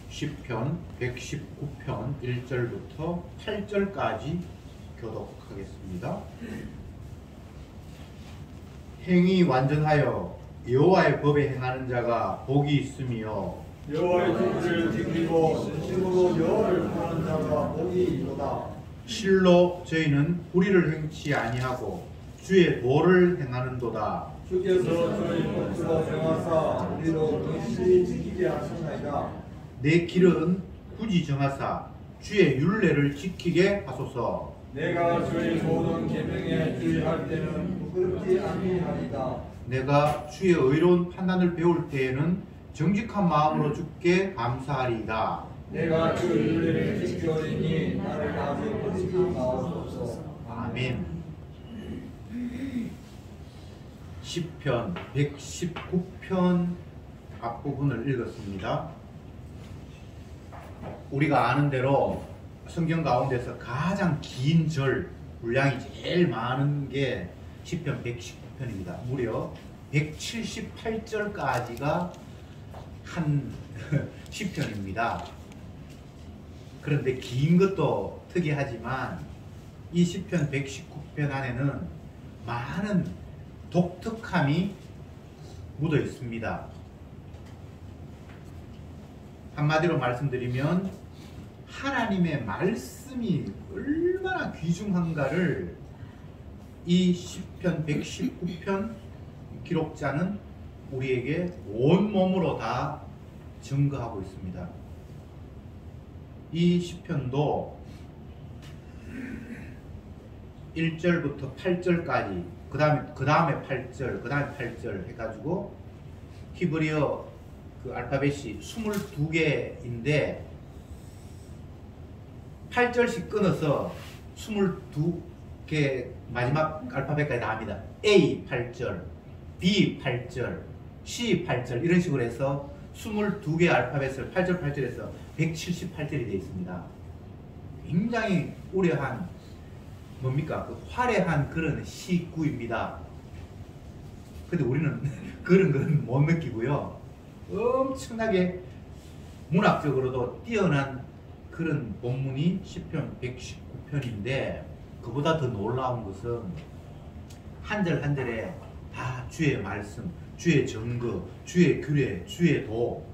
시편 119편 1절부터 8절까지 교독하겠습니다. 행위 완전하여 여호와의 법에 행하는 자가 복이 있으며 여호와의 규례를 지키고 진심으로 여호와를 구하는 자가 복이 있도다. 실로 저희는 불의를 행치 아니하고 주의 도를 행하는도다. 주께서 저희 법으로 정하사 우리로 긍실히 지키게 하셨나이다. 내 길은 굳이 정하사 주의 율례를 지키게 하소서. 내가 주의 모든 계명에 주의할 때는 부끄럽지 아니하리다. 내가 주의 의로운 판단을 배울 때에는 정직한 마음으로 주께 감사하리이다. 내가 주 율례를 지키오리니 나를 아주 버리지 마옵소서. 아멘. 시편 119편 앞부분을 읽었습니다. 우리가 아는 대로 성경 가운데서 가장 긴 절 분량이 제일 많은 게 시편 119편입니다. 무려 178절까지가 한 시편입니다. 그런데 긴 것도 특이하지만 이 시편 119편 안에는 많은 독특함이 묻어 있습니다. 한마디로 말씀드리면 하나님의 말씀이 얼마나 귀중한가를 이 시편 119편 기록자는 우리에게 온몸으로 다 증거하고 있습니다. 이 시편도 1절부터 8절까지 그 다음에 8절, 그 다음에 8절 해가지고 히브리어 그 알파벳이 22개인데 8절씩 끊어서 22개 마지막 알파벳까지 나옵니다. A 8절, B 8절, C 8절 이런 식으로 해서 22개 알파벳을 8절 8절에서 178절이 되어 있습니다. 굉장히 우려한 뭡니까? 그 화려한 그런 시구입니다. 근데 우리는 그런 건 못 느끼고요. 엄청나게 문학적으로도 뛰어난 그런 본문이 시편 119편인데 그보다 더 놀라운 것은 한 절 한 절에 다 주의 말씀, 주의 증거, 주의 규례, 주의 도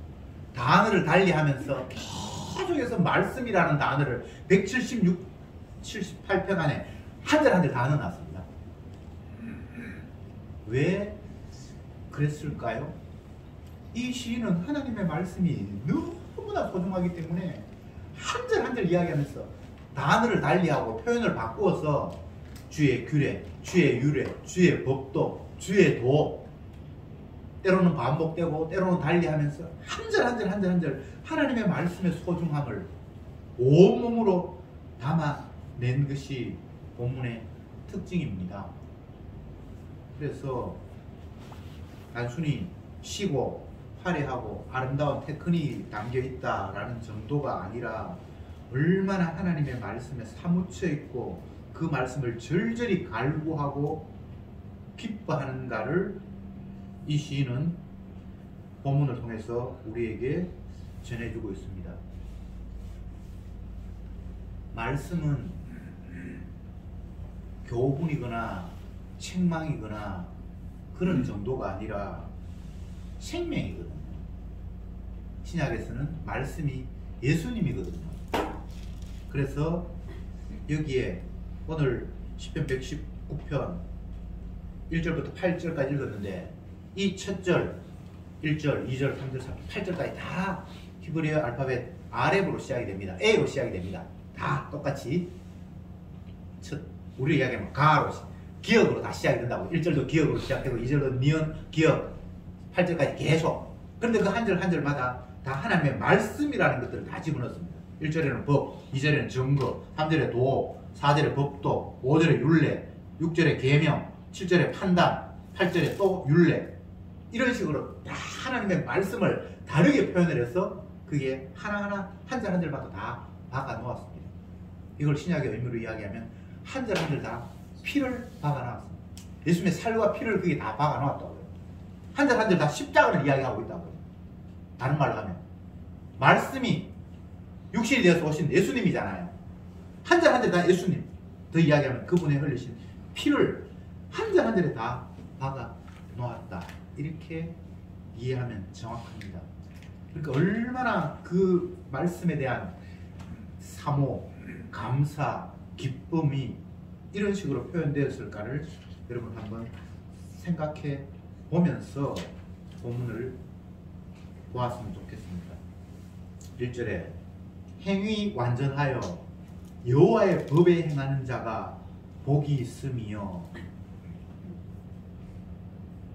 단어를 달리하면서 계속해서 말씀이라는 단어를 178편 안에 한 절 한 절 다 넣어놨습니다. 왜 그랬을까요? 이 시인은 하나님의 말씀이 너무나 소중하기 때문에 한 절 한 절 이야기하면서 단어를 달리하고 표현을 바꾸어서 주의 규례, 주의 율례, 주의 법도, 주의 도 때로는 반복되고 때로는 달리하면서 한 절 한 절 한 절 한 절 하나님의 말씀의 소중함을 온몸으로 담아낸 것이 본문의 특징입니다. 그래서 단순히 시고 화려하고 아름다운 테크닉이 담겨 있다라는 정도가 아니라 얼마나 하나님의 말씀에 사무쳐 있고 그 말씀을 절절히 갈구하고 기뻐하는가를 이 시인은 본문을 통해서 우리에게 전해주고 있습니다. 말씀은 교훈이거나 책망이거나 그런 정도가 아니라 생명이거든요. 신약에서는 말씀이 예수님이거든요. 그래서 여기에 오늘 시편 119편 1절부터 8절까지 읽었는데 이 첫 절, 1절, 2절, 3절, 4절, 8절까지 다 히브리어 알파벳 아lep으로 시작이 됩니다. A로 시작이 됩니다. 다 똑같이 우리 이야기하면 가로 기억으로 다 시작이 된다고. 1절도 기억으로 시작되고 2절도 니은 기억 8절까지 계속. 그런데 그 한 절 한 절마다 다 하나님의 말씀이라는 것들을 다 집어넣습니다. 1절에는 법, 2절에는 증거, 3절에 도, 4절에 법도, 5절에 율례, 6절에 계명, 7절에 판단, 8절에 또 율례. 이런 식으로 다 하나님의 말씀을 다르게 표현을 해서 그게 하나하나 한 절 한 절마다 다 박아 놓았습니다. 이걸 신약의 의미로 이야기하면 한 절 한 절 다 피를 박아 놓았습니다. 예수님의 살과 피를 그게 다 박아 놓았다고요. 한 절 한 절 다 십자가를 이야기하고 있다고요. 다른 말로 하면 말씀이 육신이 되어서 오신 예수님이잖아요. 한 절 한 절 다 예수님. 더 이야기하면 그분의 흘리신 피를 한 절 한 절에 다 박아 놓았다. 이렇게 이해하면 정확합니다. 그러니까 얼마나 그 말씀에 대한 사모, 감사, 기쁨이 이런 식으로 표현되었을까를 여러분 한번 생각해 보면서 본문을 보았으면 좋겠습니다. 1절에 행위 완전하여 여호와의 법에 행하는 자가 복이 있으며,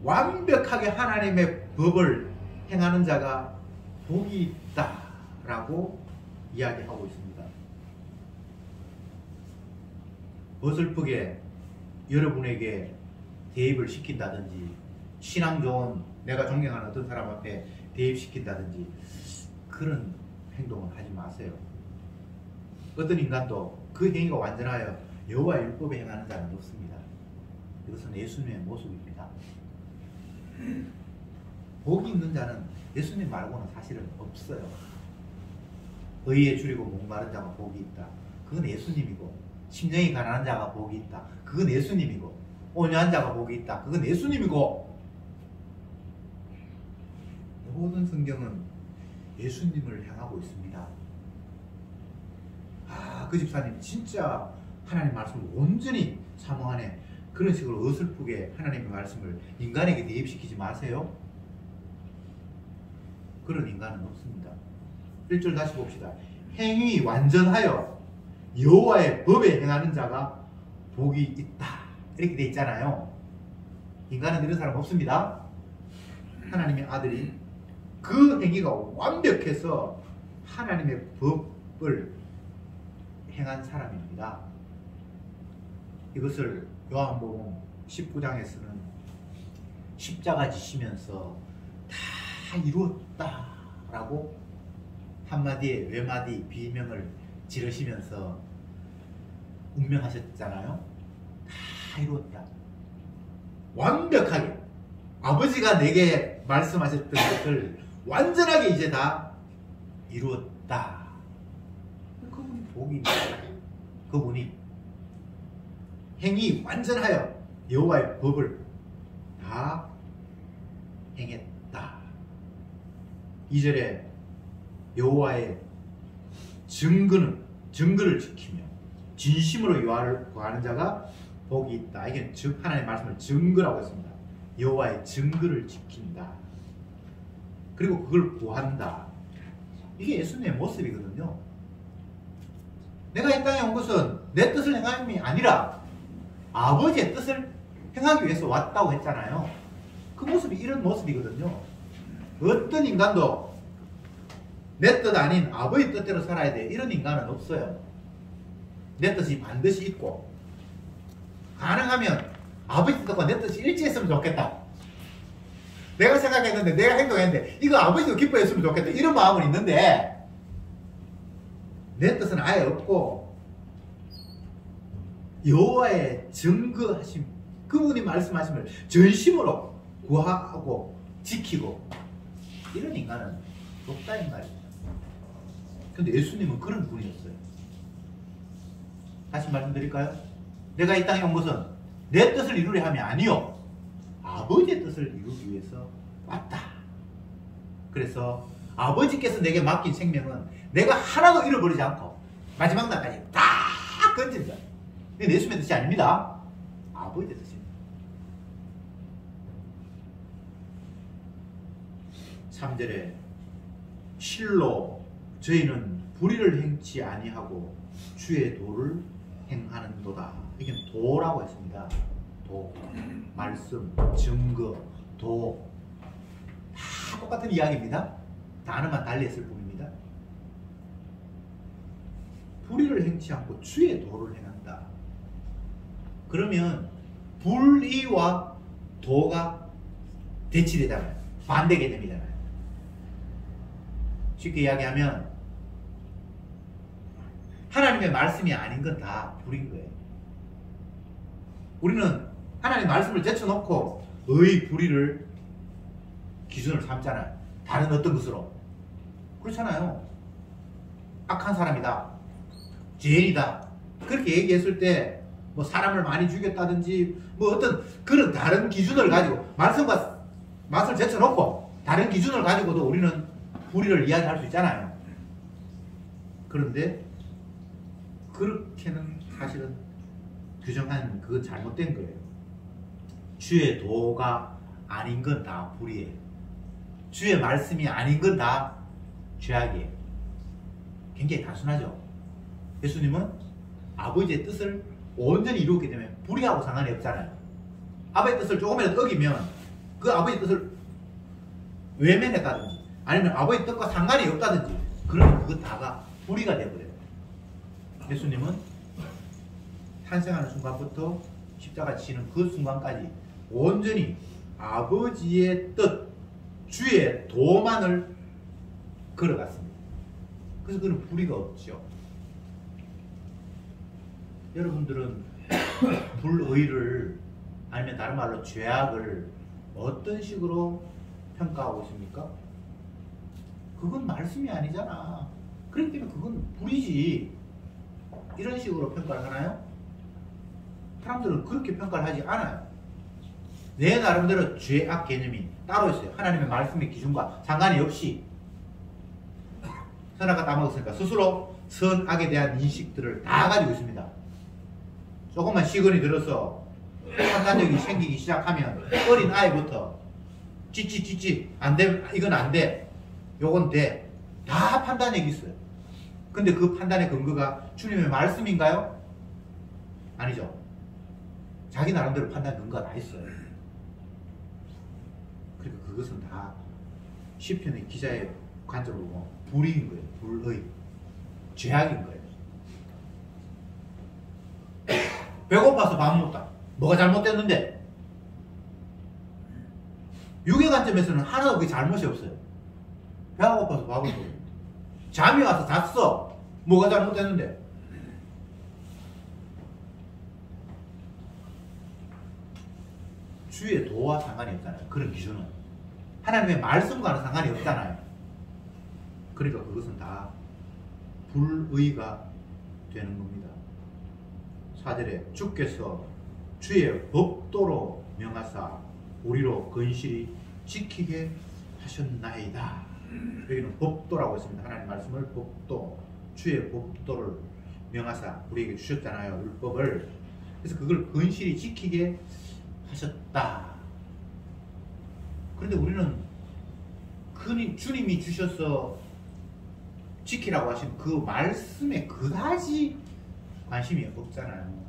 완벽하게 하나님의 법을 행하는 자가 복이 있다라고 이야기하고 있습니다. 어설프게 여러분에게 대입을 시킨다든지, 신앙 좋은 내가 존경하는 어떤 사람 앞에 대입시킨다든지 그런 행동을 하지 마세요. 어떤 인간도 그 행위가 완전하여 여호와의 율법에 행하는 자는 없습니다. 이것은 예수님의 모습입니다. 복이 있는 자는 예수님 말고는 사실은 없어요. 의에 줄이고 목마른 자가 복이 있다. 그건 예수님이고, 심령이 가난한 자가 복이 있다. 그건 예수님이고, 온유한 자가 복이 있다. 그건 예수님이고, 모든 성경은 예수님을 향하고 있습니다. 아, 그 집사님 진짜 하나님 말씀을 온전히 사모하네. 그런 식으로 어설프게 하나님의 말씀을 인간에게 대입시키지 마세요. 그런 인간은 없습니다. 1절 다시 봅시다. 행위 완전하여 여호와의 법에 행하는 자가 복이 있다. 이렇게 돼 있잖아요. 인간은 이런 사람 없습니다. 하나님의 아들이 그 행위가 완벽해서 하나님의 법을 행한 사람입니다. 이것을 요한복음 19장에서는 십자가 지시면서 다 이루었다라고 한마디에 외마디 비명을 지르시면서 운명하셨잖아요. 다 이루었다. 완벽하게 아버지가 내게 말씀하셨던 것을 완전하게 이제 다 이루었다. 그분이 복이 있는 거예요. 그분이 행위 완전하여 여호와의 법을 다 행했다. 2절에 여호와의 증거를 지키며 진심으로 여호와를 구하는 자가 복이 있다. 이게 하나님의 말씀을 증거라고 했습니다. 여호와의 증거를 지킨다. 그리고 그걸 구한다. 이게 예수님의 모습이거든요. 내가 이 땅에 온 것은 내 뜻을 행함이 아니라 아버지의 뜻을 행하기 위해서 왔다고 했잖아요. 그 모습이 이런 모습이거든요. 어떤 인간도 내 뜻 아닌 아버지 뜻대로 살아야 돼. 이런 인간은 없어요. 내 뜻이 반드시 있고, 가능하면 아버지 뜻과 내 뜻이 일치했으면 좋겠다. 내가 생각했는데, 내가 행동했는데 이거 아버지도 기뻐했으면 좋겠다. 이런 마음은 있는데 내 뜻은 아예 없고, 여호와의 증거하심, 그분이 말씀하심을 전심으로 구하고 지키고, 이런 인간은 없다 이 말입니다. 근데 예수님은 그런 분이었어요. 다시 말씀드릴까요? 내가 이 땅에 온 것은 내 뜻을 이루려 함이 아니요 아버지의 뜻을 이루기 위해서 왔다. 그래서 아버지께서 내게 맡긴 생명은 내가 하나도 잃어버리지 않고 마지막 날까지 다 건진다. 이건 예수님의 뜻이 아닙니다. 아버지의 뜻입니다. 3절에 실로 저희는 불의를 행치 아니하고 주의 도를 행하는도다. 이게 도라고 했습니다. 도, 말씀, 증거, 도, 다 똑같은 이야기입니다. 단어만 달리 했을 뿐입니다. 불의를 행치 않고 주의 도를 행한다. 그러면 불의와 도가 대치되잖아요. 반대 개념이잖아요. 쉽게 이야기하면 하나님의 말씀이 아닌 건 다 불인 거예요. 우리는 하나님의 말씀을 제쳐놓고 의 불의를 기준을 삼잖아요. 다른 어떤 것으로. 그렇잖아요. 악한 사람이다. 죄인이다. 그렇게 얘기했을 때 뭐 사람을 많이 죽였다든지 뭐 어떤 그런 다른 기준을 가지고 말씀과 맛을 제쳐놓고 다른 기준을 가지고도 우리는 불의를 이야기할 수 있잖아요. 그런데 그렇게는 사실은 규정한 그건 잘못된 거예요. 주의 도가 아닌 건 다 불의예요. 주의 말씀이 아닌 건 다 죄악이에요. 굉장히 단순하죠. 예수님은 아버지의 뜻을 온전히 이루었기 때문에 불의하고 상관이 없잖아요. 아버지의 뜻을 조금이라도 어기면 그 아버지의 뜻을 외면했다든지 아니면 아버지의 뜻과 상관이 없다든지 그러면 그거 다가 불의가 되어버려요. 예수님은 탄생하는 순간부터 십자가 지는 그 순간까지 온전히 아버지의 뜻, 주의 도만을 걸어갔습니다. 그래서 그는 불의가 없죠. 여러분들은 불의를 아니면 다른 말로 죄악을 어떤 식으로 평가하고 있습니까? 그건 말씀이 아니잖아. 그렇기 때문에 그건 불의지. 이런 식으로 평가를 하나요? 사람들은 그렇게 평가를 하지 않아요. 내 나름대로 죄악 개념이 따로 있어요. 하나님의 말씀의 기준과 상관이 없이 선악과 따먹었으니까 스스로 선악에 대한 인식들을 다 가지고 있습니다. 조금만 시간이 들어서 판단력이 생기기 시작하면 어린 아이부터 찌찌찌찌 안돼, 이건 안돼, 요건 돼, 다 판단력이 있어요. 근데 그 판단의 근거가 주님의 말씀인가요? 아니죠. 자기 나름대로 판단 근거가 다 있어요. 그러니까 그것은 다 시편의 기자의 관점으로 보면 불의인 거예요. 불의, 죄악인 거예요. 배고파서 밥 먹다. 뭐가 잘못됐는데? 육의 관점에서는 하나도 그게 잘못이 없어요. 배가 고파서 밥을 먹어. 잠이 와서 잤어. 뭐가 잘못됐는데? 주의 도와 상관이 없잖아요. 그런 기준은. 하나님의 말씀과는 상관이 없잖아요. 그러니까 그것은 다 불의가 되는 겁니다. 4절에 주께서 주의 법도로 명하사 우리로 건실히 지키게 하셨나이다. 여기는 법도라고 했습니다. 하나님 말씀을 법도, 주의 법도를 명하사 우리에게 주셨잖아요. 율법을. 그래서 그걸 건실히 지키게 하셨다. 그런데 우리는 주님이 주셔서 지키라고 하신 그 말씀에 그다지 관심이 없잖아요.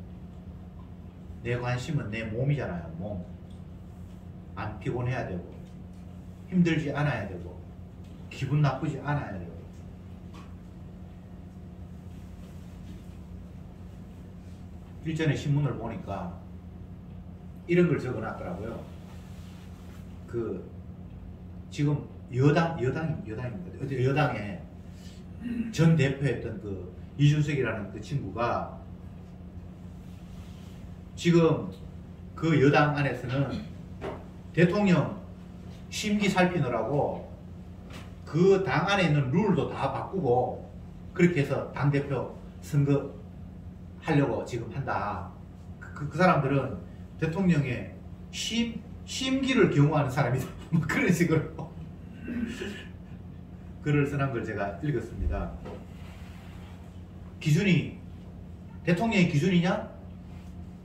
내 관심은 내 몸이잖아요. 몸. 안 피곤해야 되고 힘들지 않아야 되고 기분 나쁘지 않아야 되고. 일전에 신문을 보니까 이런 걸 적어놨더라고요. 지금 여당의 전 대표였던 그 이준석이라는 그 친구가 지금 그 여당 안에서는 대통령 심기 살피느라고 그 당 안에 있는 룰도 다 바꾸고 그렇게 해서 당대표 선거 하려고 지금 한다. 그 사람들은 대통령의 심기를 경호하는 사람이다. 뭐 그런 식으로 글을 써난 걸 제가 읽었습니다. 기준이 대통령의 기준이냐?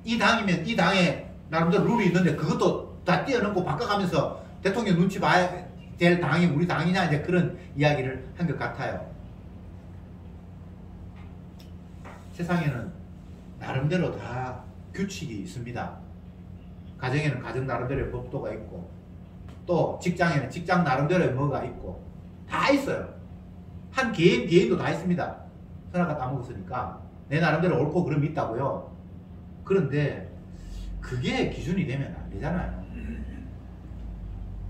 이 당이면 이 당에 나름대로 룰이 있는데 그것도 다 뛰어넘고 바꿔가면서 대통령 눈치 봐야 될 당이 우리 당이냐, 이제 그런 이야기를 한 것 같아요. 세상에는 나름대로 다 규칙이 있습니다. 가정에는 가정 나름대로의 법도가 있고 또 직장에는 직장 나름대로의 뭐가 있고 다 있어요. 한 개인도 다 있습니다. 선악과 따먹었으니까 내 나름대로 옳고 그름이 있다고요. 그런데 그게 기준이 되면 안 되잖아요.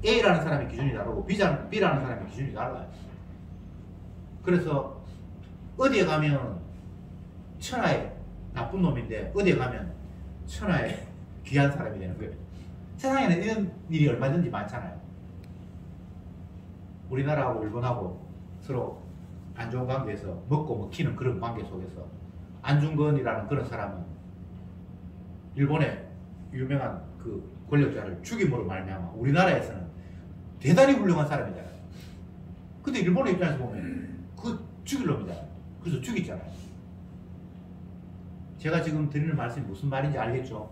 A라는 사람의 기준이 다르고 B라는 사람의 기준이 달라요. 그래서 어디에 가면 천하의 나쁜 놈인데 어디에 가면 천하의 귀한 사람이 되는 거예요. 세상에는 이런 일이 얼마든지 많잖아요. 우리나라하고 일본하고 서로 안 좋은 관계에서 먹고 먹히는 그런 관계 속에서 안중근이라는 그런 사람은 일본의 유명한 그 권력자를 죽임으로 말미암아 우리나라에서는 대단히 훌륭한 사람이잖아요. 근데 일본의 입장에서 보면 그 죽일 놈이잖아요. 그래서 죽이잖아요. 제가 지금 드리는 말씀이 무슨 말인지 알겠죠?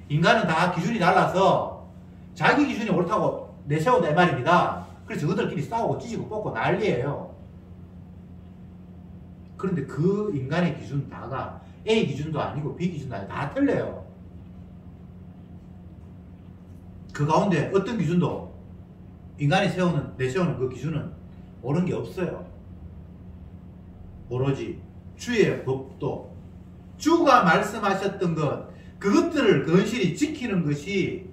인간은 다 기준이 달라서 자기 기준이 옳다고 내세운다 이 말입니다. 그래서 그들끼리 싸우고 찢고 뽑고 난리예요. 그런데 그 인간의 기준 다가 A 기준도 아니고 B 기준도 아니고 다 틀려요. 그 가운데 어떤 기준도 인간이 내세우는 그 기준은 옳은 게 없어요. 오로지 주의 법도 주가 말씀하셨던 것 그것들을 건실히 지키는 것이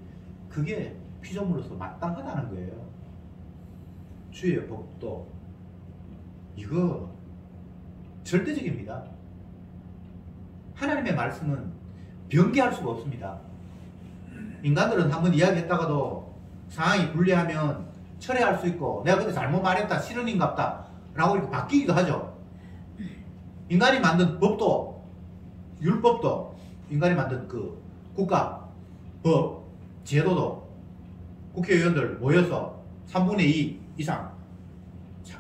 그게 피조물로서 마땅하다는 거예요. 주의 법도 이거 절대적입니다. 하나님의 말씀은 변개할 수가 없습니다. 인간들은 한번 이야기했다가도 상황이 불리하면 철회할 수 있고 내가 그때 잘못 말했다 실언인갑다 라고 이렇게 바뀌기도 하죠. 인간이 만든 법도 율법도 인간이 만든 그 국가 법 제도도 국회의원들 모여서 3분의 2 이상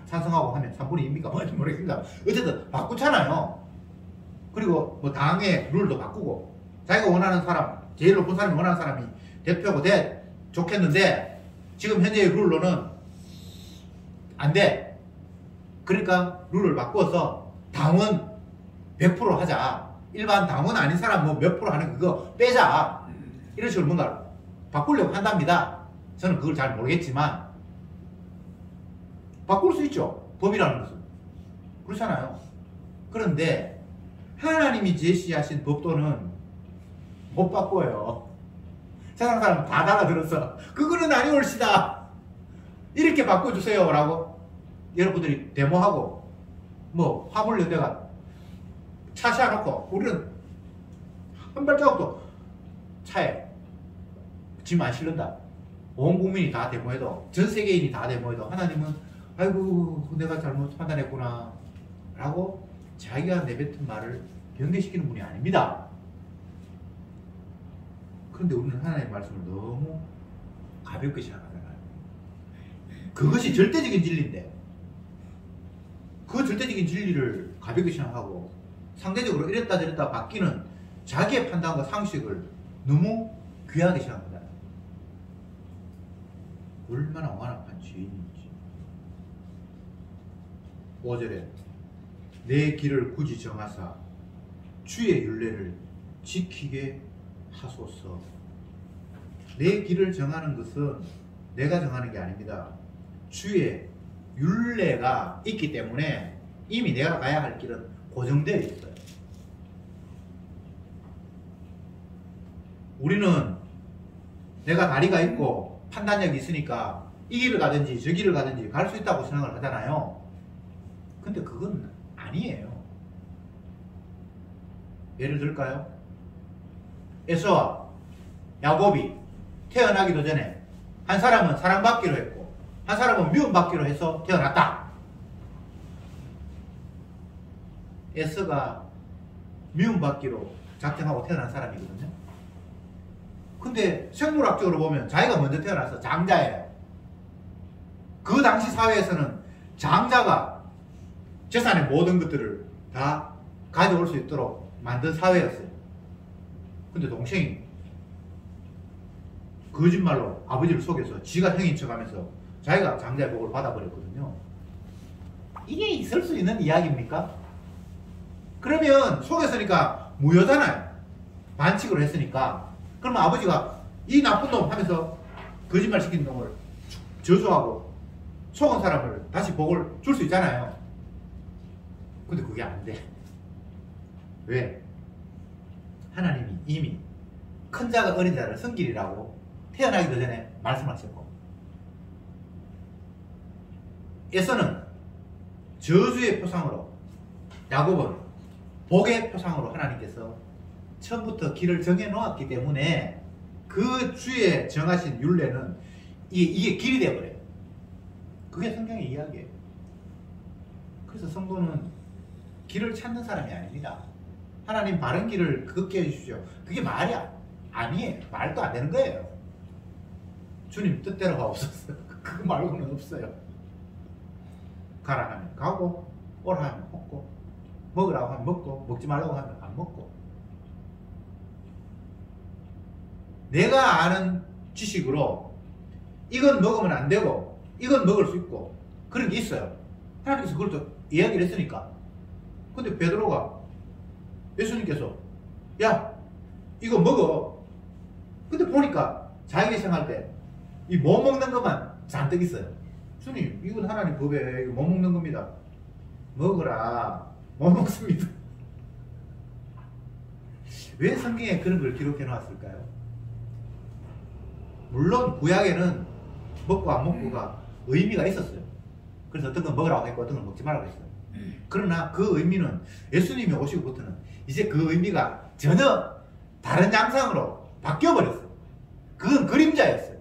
찬성하고 하면 3분의 2입니까? 뭔지 모르겠습니다. 어쨌든 바꾸잖아요. 그리고 뭐 당의 룰도 바꾸고 자기가 원하는 사람 제일 높은 사람이 원하는 사람이 대표고 돼 좋겠는데 지금 현재의 룰로는 안 돼. 그러니까 룰을 바꿔서 당원 100% 하자. 일반 당원 아닌 사람 뭐 몇 프로 하는 그거 빼자. 이런 식으로 뭔가 바꾸려고 한답니다. 저는 그걸 잘 모르겠지만 바꿀 수 있죠. 법이라는 것은. 그렇잖아요. 그런데 하나님이 제시하신 법도는 못 바꿔요. 세상 사람 다 달아들어서 그거는 아니올시다. 이렇게 바꿔주세요 라고 여러분들이 데모하고 뭐 화물연대가 차 세워놓고 우리는 한 발자국도 차에 짐 안 실른다. 온 국민이 다 데모해도 전 세계인이 다 데모해도 하나님은 아이고 내가 잘못 판단했구나 라고 자기가 내뱉은 말을 변개시키는 분이 아닙니다. 그런데 우리는 하나님의 말씀을 너무 가볍게 생각하잖아요. 그것이 절대적인 진리인데 그 절대적인 진리를 가볍게 생각하고 상대적으로 이랬다 저랬다 바뀌는 자기의 판단과 상식을 너무 귀하게 생각합니다. 얼마나 완악한 죄인인지. 5절에 내 길을 굳이 정하사 주의 율례를 지키게 하소서. 내 길을 정하는 것은 내가 정하는 게 아닙니다. 주의 율례가 있기 때문에 이미 내가 가야 할 길은 고정되어 있어요. 우리는 내가 다리가 있고 판단력이 있으니까 이 길을 가든지 저 길을 가든지 갈 수 있다고 생각을 하잖아요. 근데 그건 아니에요. 예를 들까요? 에서와 야곱이 태어나기도 전에 한 사람은 사랑받기로 했고 한 사람은 미움받기로 해서 태어났다. 에서가 미움받기로 작정하고 태어난 사람이거든요. 근데 생물학적으로 보면 자기가 먼저 태어나서 장자예요. 그 당시 사회에서는 장자가 재산의 모든 것들을 다 가져올 수 있도록 만든 사회였어요. 근데 동생이 거짓말로 아버지를 속여서 지가 형인 척하면서 자기가 장자의 복을 받아버렸거든요. 이게 있을 수 있는 이야기입니까? 그러면 속였으니까 무효잖아요. 반칙으로 했으니까. 그러면 아버지가 이 나쁜 놈 하면서 거짓말 시킨 놈을 저주하고 속은 사람을 다시 복을 줄 수 있잖아요. 근데 그게 안 돼. 왜? 하나님이 이미 큰 자가 어린 자를 섬기리라고 태어나기도 전에 말씀하셨고 에서는 저주의 표상으로 야곱은 복의 표상으로 하나님께서 처음부터 길을 정해 놓았기 때문에 그 주의 정하신 율례는 이게 길이 되어버려요. 그게 성경의 이야기예요. 그래서 성도는 길을 찾는 사람이 아닙니다. 하나님 바른 길을 걷게 해주십시오. 그게 말이야. 아니에요. 말도 안 되는 거예요. 주님 뜻대로가 없었어요. 그거 말고는 없어요. 가라 하면 가고, 오라 하면 오고, 먹으라고 하면 먹고, 먹지 말라고 하면 안 먹고. 내가 아는 지식으로 이건 먹으면 안 되고 이건 먹을 수 있고 그런 게 있어요. 하나님께서 그걸 또 이야기를 했으니까. 근데 베드로가 예수님께서 야 이거 먹어. 근데 보니까 자기가 생각할 때 이 못 먹는 것만 잔뜩 있어요. 주님 이건 하나님 법에 이거 못 먹는 겁니다. 먹으라. 못 먹습니다. 왜 성경에 그런 걸 기록해 놨을까요? 물론 구약에는 먹고 안 먹고가 의미가 있었어요. 그래서 어떤 건 먹으라고 했고 어떤 건 먹지 말라고 했어요. 그러나 그 의미는 예수님이 오시고부터는 이제 그 의미가 전혀 다른 양상으로 바뀌어버렸어요. 그건 그림자였어요.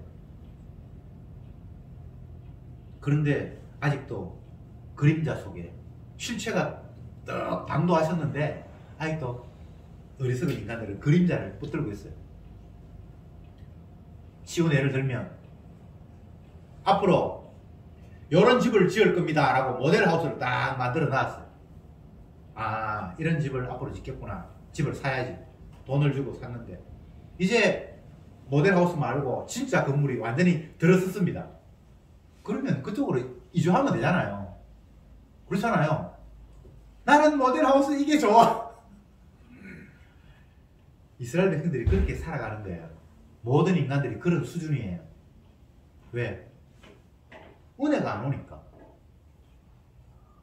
그런데 아직도 그림자 속에 실체가 떡 당도하셨는데 아직도 어리석은 인간들은 그림자를 붙들고 있어요. 쉬운 예를 들면 앞으로 이런 집을 지을 겁니다 라고 모델하우스를 딱 만들어 놨어요. 아 이런 집을 앞으로 짓겠구나. 집을 사야지. 돈을 주고 샀는데 이제 모델하우스 말고 진짜 건물이 완전히 들어섰습니다. 그러면 그쪽으로 이주하면 되잖아요. 그렇잖아요. 나는 모델하우스 이게 좋아. 이스라엘 백성들이 그렇게 살아가는 거예요. 모든 인간들이 그런 수준이에요. 왜? 은혜가 안 오니까.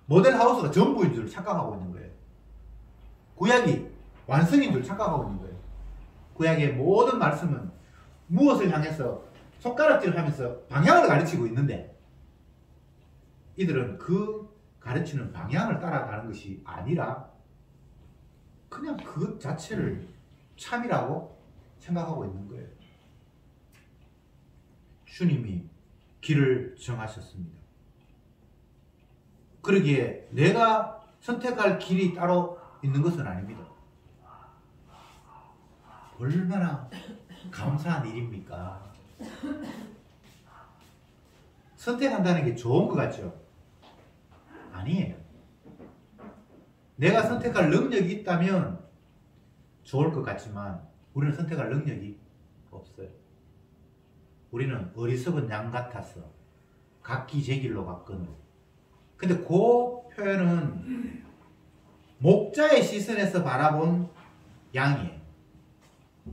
모델하우스가 전부인 줄 착각하고 있는 거예요. 구약이 완성인 줄 착각하고 있는 거예요. 구약의 모든 말씀은 무엇을 향해서 손가락질을 하면서 방향을 가르치고 있는데 이들은 그 가르치는 방향을 따라가는 것이 아니라 그냥 그 자체를 참이라고 생각하고 있는 거예요. 주님이 길을 정하셨습니다. 그러기에 내가 선택할 길이 따로 있는 것은 아닙니다. 얼마나 감사한 일입니까? 선택한다는 게 좋은 것 같죠? 아니에요. 내가 선택할 능력이 있다면 좋을 것 같지만 우리는 선택할 능력이 없어요. 우리는 어리석은 양 같아서 각기 제 길로 갔거늘. 근데 그 표현은 목자의 시선에서 바라본 양이에요.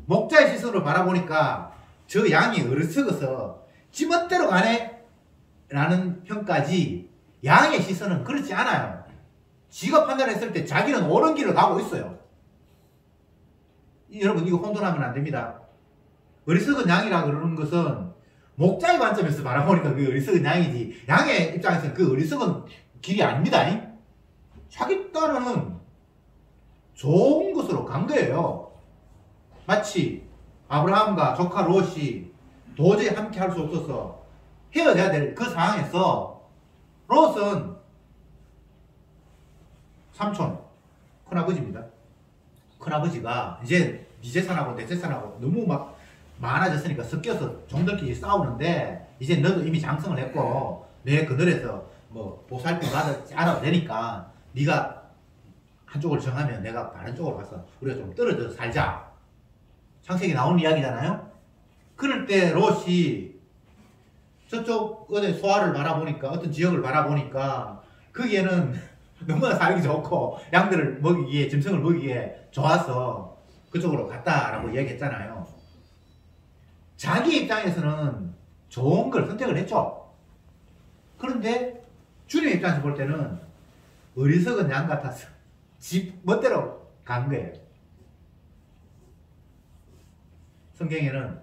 목자의 시선으로 바라보니까 저 양이 어리석어서 지멋대로 가네 라는 평가지 양의 시선은 그렇지 않아요. 지가 판단했을 때 자기는 옳은 길을 가고 있어요. 여러분 이거 혼돈하면 안 됩니다. 어리석은 양이라 그러는 것은 목자의 관점에서 바라보니까 그 어리석은 양이지 양의 입장에서는 그 어리석은 길이 아닙니다. 자기 딴은 좋은 것으로 간 거예요. 마치 아브라함과 조카 롯이 도저히 함께 할 수 없어서 헤어져야 될 그 상황에서 롯은 삼촌, 큰아버지입니다. 큰아버지가 이제 네 재산하고 내 재산하고 너무 막 많아졌으니까 섞여서 종들끼리 싸우는데 이제 너도 이미 장성을 했고 내 그늘에서 뭐 보살핌 받지 않아도 되니까 네가 한쪽을 정하면 내가 다른 쪽으로 가서 우리가 좀 떨어져서 살자. 창세기 나오는 이야기잖아요. 그럴 때 롯이 저쪽 어디 소아를 바라보니까 어떤 지역을 바라보니까 거기에는 너무나 살기 좋고 양들을 먹이기에 짐승을 먹이기에 좋아서 그쪽으로 갔다라고 이야기했잖아요. 자기 입장에서는 좋은 걸 선택을 했죠. 그런데 주님의 입장에서 볼 때는 어리석은 양 같아서 집 멋대로 간 거예요. 성경에는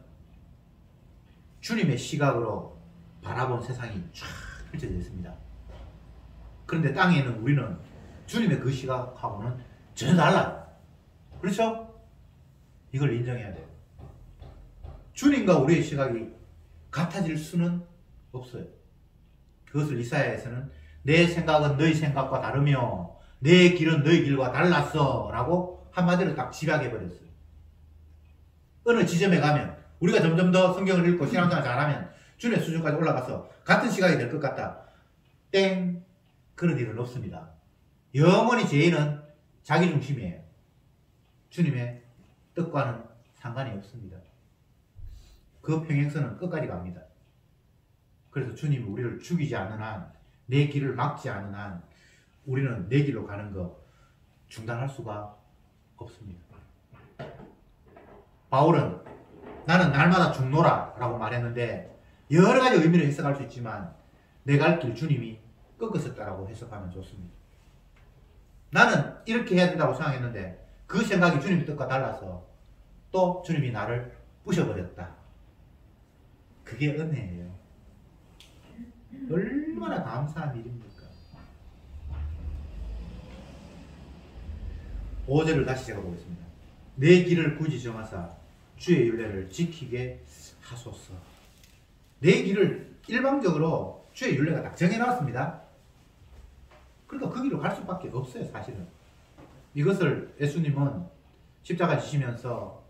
주님의 시각으로 바라본 세상이 쫙 펼쳐져 있습니다. 그런데 땅에 있는 우리는 주님의 그 시각하고는 전혀 달라요. 그렇죠? 이걸 인정해야 돼요. 주님과 우리의 시각이 같아질 수는 없어요. 그것을 이사야에서는 내 생각은 너희 생각과 다르며 내 길은 너희 길과 달랐어 라고 한마디로 딱 집약해버렸어요. 어느 지점에 가면 우리가 점점 더 성경을 읽고 신앙생활 잘하면 주님의 수준까지 올라가서 같은 시각이 될 것 같다. 땡! 그런 일은 없습니다. 영원히 죄인은 자기 중심이에요. 주님의 뜻과는 상관이 없습니다. 그 평행선은 끝까지 갑니다. 그래서 주님이 우리를 죽이지 않는 한, 내 길을 막지 않는 한 우리는 내 길로 가는 거 중단할 수가 없습니다. 바울은 나는 날마다 죽노라 라고 말했는데 여러 가지 의미를 해석할 수 있지만 내 갈 길 주님이 꺾으셨다라고 해석하면 좋습니다. 나는 이렇게 해야 된다고 생각했는데 그 생각이 주님의 뜻과 달라서 또 주님이 나를 부셔버렸다. 그게 은혜예요. 얼마나 감사한 일입니까? 5절을 다시 제가 보겠습니다. 내 길을 굳이 정하사 주의 율례를 지키게 하소서. 내 길을 일방적으로 주의 율례가 딱 정해놨습니다. 그러니까 그 길로 갈 수밖에 없어요. 사실은 이것을 예수님은 십자가 지시면서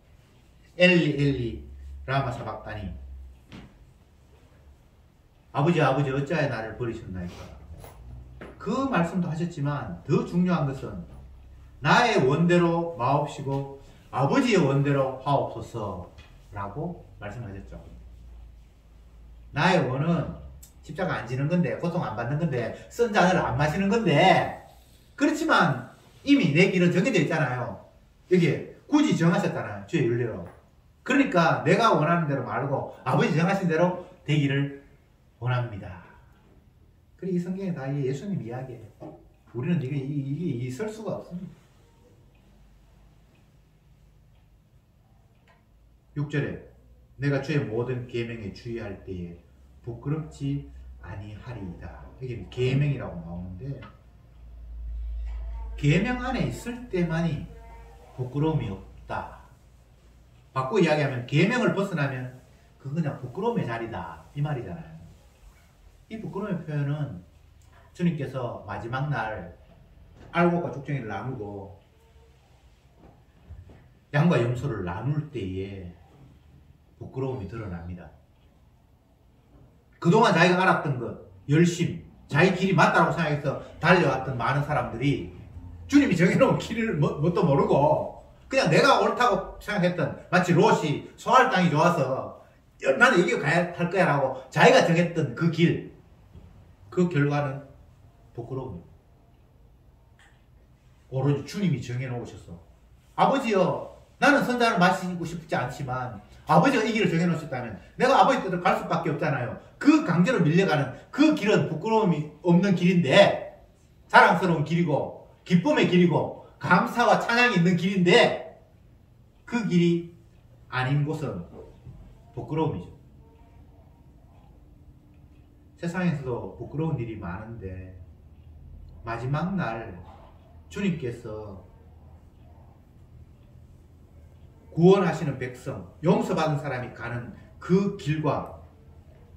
엘리 엘리 라마 사박다니, 아버지 아버지 어찌하여 나를 버리셨나이까, 그 말씀도 하셨지만 더 중요한 것은 나의 원대로 마옵시고 아버지의 원대로 하옵소서 라고 말씀하셨죠. 나의 원은 십자가 안 지는 건데, 고통 안 받는 건데, 쓴 잔을 안 마시는 건데, 그렇지만 이미 내 길은 정해져 있잖아요. 여기 굳이 정하셨잖아요. 주의 윤리로. 그러니까 내가 원하는 대로 말고 아버지 정하신 대로 되기를 원합니다. 그리고 이 성경에 다 예수님 이야기예요. 우리는 이게 있을 수가 없습니다. 6절에 내가 주의 모든 계명에 주의할 때에 부끄럽지 아니하리이다. 여기 계명이라고 나오는데 계명 안에 있을 때만이 부끄러움이 없다. 바꿔 이야기하면 계명을 벗어나면 그건 그냥 부끄러움의 자리다 이 말이잖아요. 이 부끄러움의 표현은 주님께서 마지막 날 알곡과 죽정이를 나누고 양과 염소를 나눌 때에 부끄러움이 드러납니다. 그동안 자기가 알았던 것, 열심, 자기 길이 맞다고 생각해서 달려왔던 많은 사람들이 주님이 정해놓은 길을 뭣도 모르고 그냥 내가 옳다고 생각했던, 마치 롯이 소할 땅이 좋아서 나는 여기 가야 할 거야 라고 자기가 정했던 그 길, 그 결과는 부끄러움입니다. 오로지 주님이 정해놓으셔서 아버지여 나는 선잔을 마시고 싶지 않지만 아버지가 이 길을 정해놓으셨다면 내가 아버지 뜻대로 갈 수밖에 없잖아요. 그 강제로 밀려가는 그 길은 부끄러움이 없는 길인데, 자랑스러운 길이고 기쁨의 길이고 감사와 찬양이 있는 길인데, 그 길이 아닌 곳은 부끄러움이죠. 세상에서도 부끄러운 일이 많은데 마지막 날 주님께서 구원하시는 백성, 용서받은 사람이 가는 그 길과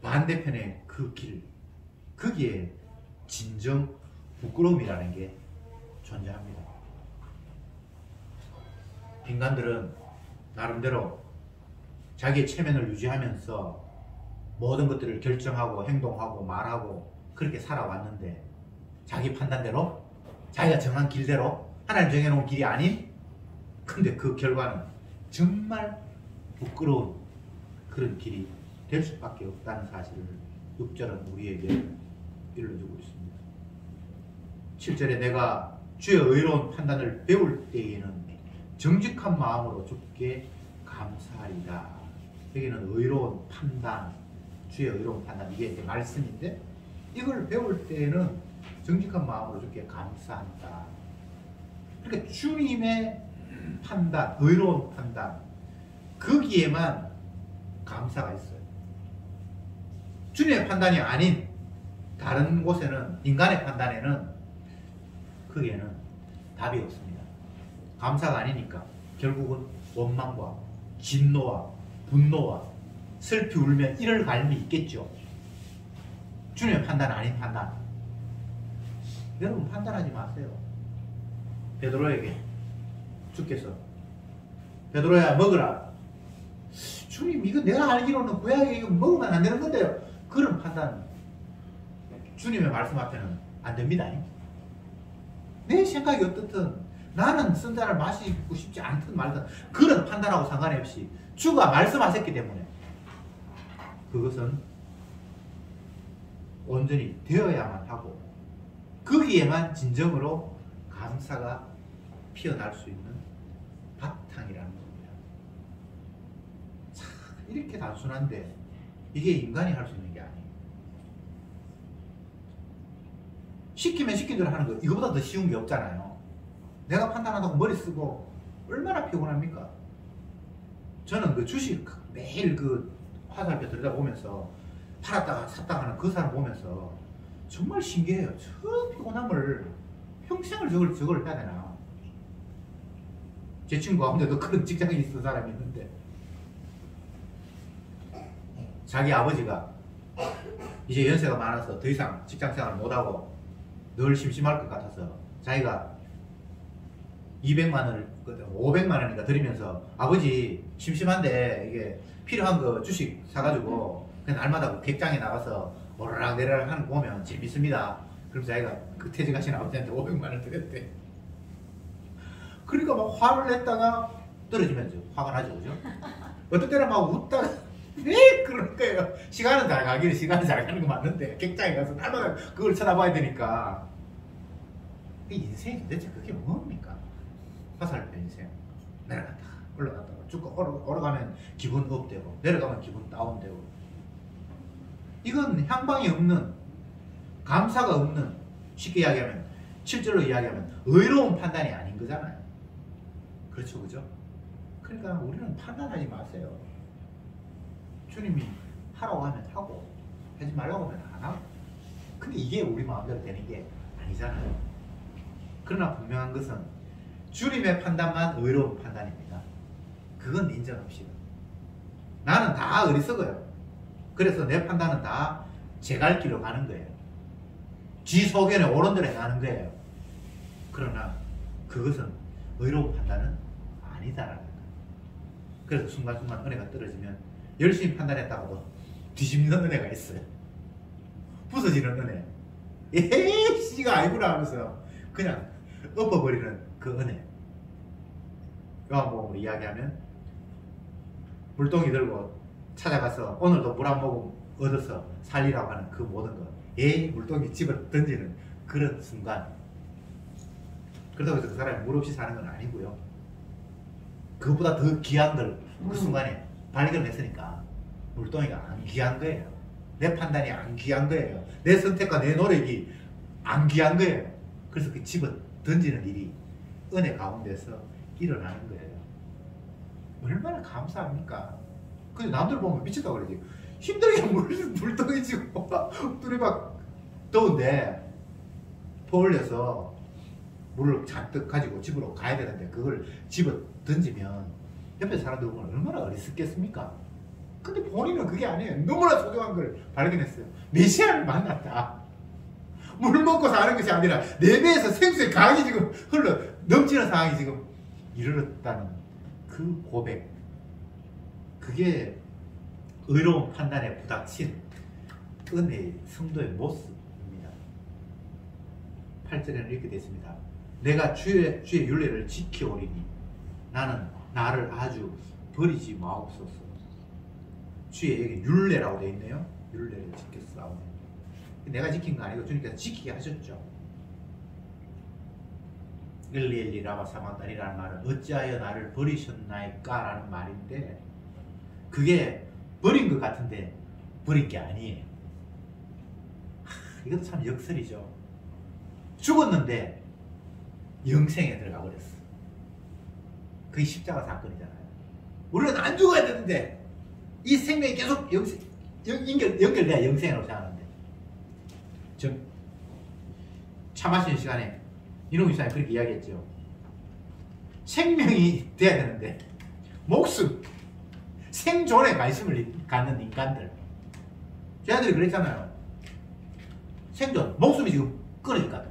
반대편의 그 길, 거기에 진정 부끄러움이라는 게 존재합니다. 인간들은 나름대로 자기의 체면을 유지하면서 모든 것들을 결정하고 행동하고 말하고 그렇게 살아왔는데, 자기 판단대로 자기가 정한 길대로 하나님 정해놓은 길이 아닌, 근데 그 결과는 정말 부끄러운 그런 길이 될 수밖에 없다는 사실을 6절은 우리에게 일러주고 있습니다. 7절에 내가 주의 의로운 판단을 배울 때에는 정직한 마음으로 주께 감사하리다. 여기는 의로운 판단, 주의 의로운 판단, 이게 이제 말씀인데, 이걸 배울 때에는 정직한 마음으로 주께 감사한다. 그러니까 주님의 판단, 의로운 판단, 거기에만 감사가 있어요. 주님의 판단이 아닌 다른 곳에는, 인간의 판단에는 거기에는 답이 없습니다. 감사가 아니니까 결국은 원망과 진노와 분노와 슬피 울며 이럴 갈미 있겠죠. 주님의 판단 아닌 판단. 여러분 판단하지 마세요. 베드로에게 주께서 베드로야 먹으라. 주님 이거 내가 알기로는 구약에 이거 먹으면 안 되는 건데요. 그런 판단 주님의 말씀 앞에는 안 됩니다. 내 생각이 어떻든 나는 쓴 잔을 마시고 싶지 않든 말든 그런 판단하고 상관이 없이 주가 말씀하셨기 때문에 그것은 온전히 되어야만 하고 거기에만 진정으로 감사가 피어날 수 있는 바탕이라는 겁니다. 참 이렇게 단순한데 이게 인간이 할 수 있는 게 아니에요. 시키면 시킨 대로 하는 거 이거보다 더 쉬운 게 없잖아요. 내가 판단한다고 머리 쓰고 얼마나 피곤합니까? 저는 그 주식 매일 그 화살표 들여다보면서 팔았다가 샀다가 하는 그 사람 보면서 정말 신기해요. 저 피곤함을 평생을 저걸 해야 되나. 제 친구 가운데도 그런 직장에 있는 사람이 있는데 자기 아버지가 이제 연세가 많아서 더 이상 직장생활을 못하고 늘 심심할 것 같아서 자기가 200만 원을 500만 원인가 드리면서 아버지 심심한데 이게 필요한 거 주식 사가지고 그냥 날마다 객장에 나가서 오르락 내리락 하는 거 보면 재밌습니다. 그럼 자기가 그 퇴직하신 아버지한테 500만 원 드렸대. 그러니까 막 화를 냈다가 떨어지면 화가 나죠, 그죠? 어떤 때는 막 웃다가 왜 그럴 거예요? 시간은 잘 가기는 시간은 잘 가는 거 맞는데 객장에 가서 날마다 그걸 쳐다봐야 되니까 이 인생이 도대체 그게 뭡니까? 화살표 인생 내려갔다 올라갔다가 쭉 올라가면 기분 업되고 내려가면 기분 다운되고 이건 향방이 없는 감사가 없는 쉽게 이야기하면 7절로 이야기하면 의로운 판단이 아닌 거잖아요. 그렇죠, 그죠? 그러니까 우리는 판단하지 마세요. 주님이 하라고 하면 하고 하지 말라고 하면 안 하고. 근데 이게 우리 마음대로 되는 게 아니잖아요. 그러나 분명한 것은 주님의 판단만 의로운 판단입니다. 그건 인정합시다. 나는 다 어리석어요. 그래서 내 판단은 다 제 갈 길로 가는 거예요. 지 소견에 옳은 대로 행하는 거예요. 그러나 그것은 의로운 판단은 아니다라는 거예요. 그래서 순간순간 은혜가 떨어지면 열심히 판단했다가도 뒤집는 은혜가 있어요. 부서지는 은혜. 에이 씨가 아니구나 하면서 그냥 엎어버리는 그 은혜. 요한복음으로 이야기하면 물동이 들고 찾아가서 오늘도 물 한 모금 얻어서 살리라고 하는 그 모든 것. 에이 물동이 집어 던지는 그런 순간. 그렇다고 해서 그 사람이 물 없이 사는 건 아니고요. 그것보다 더 귀한 걸 그 순간에 발견했으니까 물동이가 안 귀한 거예요. 내 판단이 안 귀한 거예요. 내 선택과 내 노력이 안 귀한 거예요. 그래서 그 집어 던지는 일이 은혜 가운데서 일어나는 거예요. 얼마나 감사합니까? 근데 남들 보면 미쳤다고 그러지. 힘들게 물동이 지고 둘이 막 더운데 퍼올려서 물을 잔뜩 가지고 집으로 가야 되는데 그걸 집어 던지면 옆에 사람들 보면 얼마나 어리석겠습니까? 근데 본인은 그게 아니에요. 너무나 소중한 걸 발견했어요. 메시아를 만났다. 물 먹고 사는 것이 아니라 내 배에서 생수의 강이 지금 흘러 넘치는 상황이 지금 이르렀다는 그 고백. 그게 의로운 판단에 부닥친 은혜의 성도의 모습입니다. 8절에는 이렇게 되어 있습니다. 내가 주의 율례를 지켜오리니 나는 나를 아주 버리지 마옵소서. 주의 여기 율례라고 되어 있네요. 율례를 지켰사오니. 내가 지킨 거 아니고 주님께서 지키게 하셨죠. 엘리 라마 사막다니라는 말은 어찌하여 나를 버리셨나이까 라는 말인데 그게 버린 것 같은데 버린 게 아니에요. 이것도 참 역설이죠. 죽었는데 영생에 들어가 버렸어. 그게 십자가 사건이잖아요. 우리는 안 죽어야 되는데 이 생명이 계속 연결돼야 영생이라고 생각하는데 차 마시는 시간에 이놈 이사님 그렇게 이야기했죠. 생명이 돼야 되는데 목숨 생존에 관심을 갖는 인간들. 저희들이 그랬잖아요. 생존, 목숨이 지금 끊어질거든.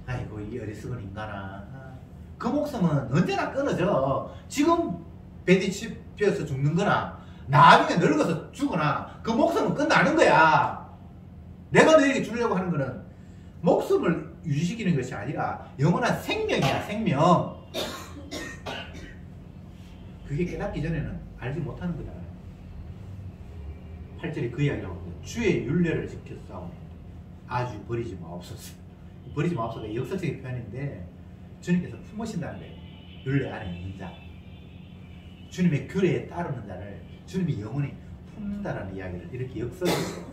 아이고 이 어리석은 인간아. 그 목숨은 언제나 끊어져. 지금 배뒤집혀서 죽는 거나 나중에 늙어서 죽거나 그 목숨은 끝나는 거야. 내가 너에게 주려고 하는 거는 목숨을 유지시키는 것이 아니라 영원한 생명이야. 생명. 그게 깨닫기 전에는 알지 못하는 거잖아요. 8절에 그 이야기를 하고 주의 율례를 지켜 싸우네. 아주 버리지 마옵소서. 버리지 마옵소서 역설적인 표현인데 주님께서 품으신다는 거예요. 율례 안에 있는 자, 주님의 규례에 따르는 자를 주님이 영원히 품는다라는 이야기를 이렇게 역설적으로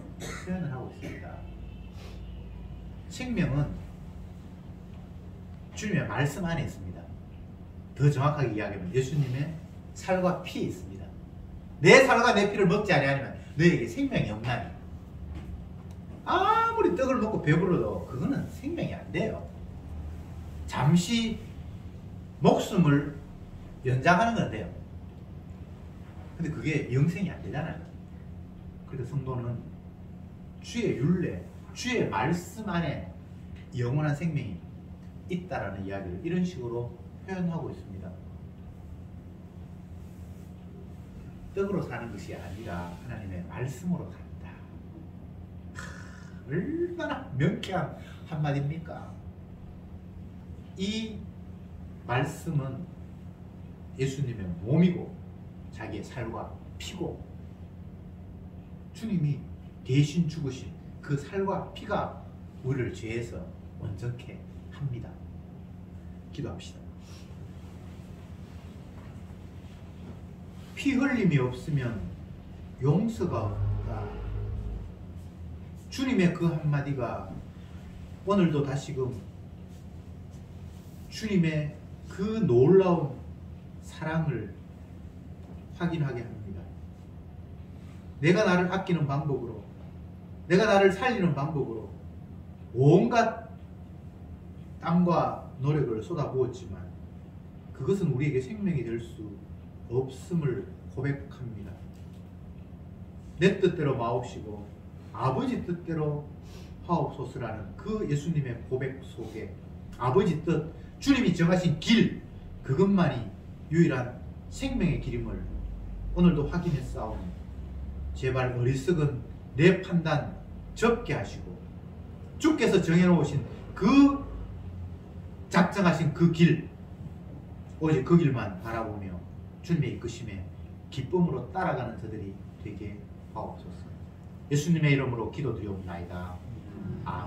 표현을 하고 있습니다. 생명은 주님의 말씀 안에 있습니다. 더 정확하게 이야기하면 예수님의 살과 피에 있습니다. 내 살과 내 피를 먹지 아니하면 너에게 생명이 없나니. 아무리 떡을 먹고 배불러도 그거는 생명이 안 돼요. 잠시 목숨을 연장하는 건 돼요. 근데 그게 영생이 안 되잖아요. 그래서 성도는 주의 율례, 주의 말씀 안에 영원한 생명이 있다라는 이야기를 이런 식으로 표현하고 있습니다. 떡으로 사는 것이 아니라 하나님의 말씀으로 산다. 얼마나 명쾌한 한마디입니까? 이 말씀은 예수님의 몸이고 자기의 살과 피고 주님이 대신 죽으신 그 살과 피가 우리를 죄에서 온전케 합니다. 기도합시다. 피 흘림이 없으면 용서가 없다. 주님의 그 한마디가 오늘도 다시금 주님의 그 놀라운 사랑을 확인하게 합니다. 내가 나를 아끼는 방법으로, 내가 나를 살리는 방법으로 온갖 땀과 노력을 쏟아부었지만 그것은 우리에게 생명이 될 수 없음을 고백합니다. 내 뜻대로 마옵시고 아버지 뜻대로 하옵소서라는 그 예수님의 고백 속에 아버지 뜻, 주님이 정하신 길, 그것만이 유일한 생명의 길임을 오늘도 확인해 싸우니 제발 어리석은 내 판단 접게 하시고 주께서 정해놓으신 그 작정하신 그 길, 오직 그 길만 바라보며 주님의 이끄심에 기쁨으로 따라가는 저들이 되게 하옵소서. 예수님의 이름으로 기도드리옵나이다. 아멘.